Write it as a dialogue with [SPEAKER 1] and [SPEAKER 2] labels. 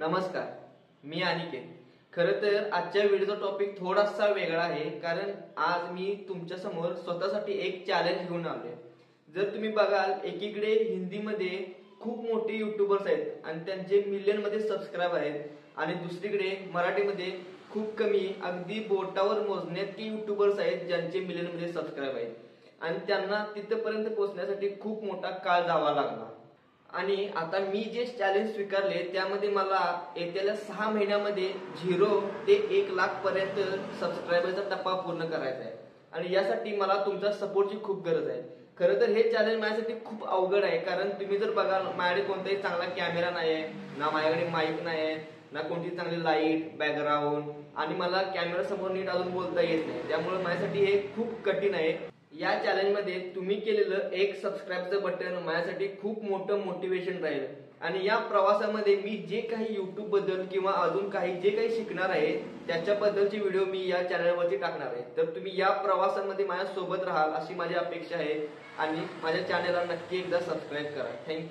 [SPEAKER 1] नमस्कार, मी अनिकेत। खरं तर आजच्या व्हिडिओचा टॉपिक थोडासा वेगळा आहे, कारण आज मी तुमच्या समोर स्वतःसाठी एक चॅलेंज घेऊन आलोय। जर तुम्ही बघाल, एकीकडे हिंदीमध्ये खूप मोठे युट्यूबर्स आहेत आणि त्यांचे मिलियन मध्ये सबस्क्राइब आहेत, आणि दुसरीकडे मराठीमध्ये खूप कमी, अगदी बोटावर मोजण्यातकी युट्यूबर्स आहेत ज्यांचे मिलियन मध्ये सबस्क्राइब आहेत, आणि त्यांना तिथपर्यंत पोहोचण्यासाठी खूप मोठा काळ जावा लागला। आणि आता मी जे चॅलेंज स्वीकारले त्यामध्ये मला येत्या 6 महिन्यामध्ये 0 ते 1 लाख पर्यंत सबस्क्रायबरचा टप्पा पूर्ण करायचा आहे, आणि यासाठी मला तुमच्या सपोर्टची खूप गरज आहे। खरं तर हे चॅलेंज माझ्यासाठी खूप अवघड आहे, कारण तुम्ही जर बघाल, माझ्याकडे कोणताही चांगला कॅमेरा नाही आहे, ना माझ्याकडे माईक नाही आहे, ना कोणती चांगली लाईट बॅकग्राऊंड, आणि मला कॅमेरा समोर नीट अजून बोलता येत नाही। त्यामुळे माझ्यासाठी हे खूप कठीण आहे। या चॅलेंज मध्ये तुम्ही केलेलं एक सबस्क्राईबचं बटन माझ्यासाठी खूप मोठं मोटिवेशन राहील, आणि या प्रवासामध्ये मी जे काही युट्यूब बद्दल किंवा अजून काही जे काही शिकणार आहे त्याच्याबद्दलची व्हिडिओ मी या चॅनलवरती टाकणार आहे। तर तुम्ही या प्रवासामध्ये माझ्या सोबत राहाल अशी माझी अपेक्षा आहे, आणि माझ्या चॅनलला नक्की एकदा सबस्क्राईब करा। थँक्यू।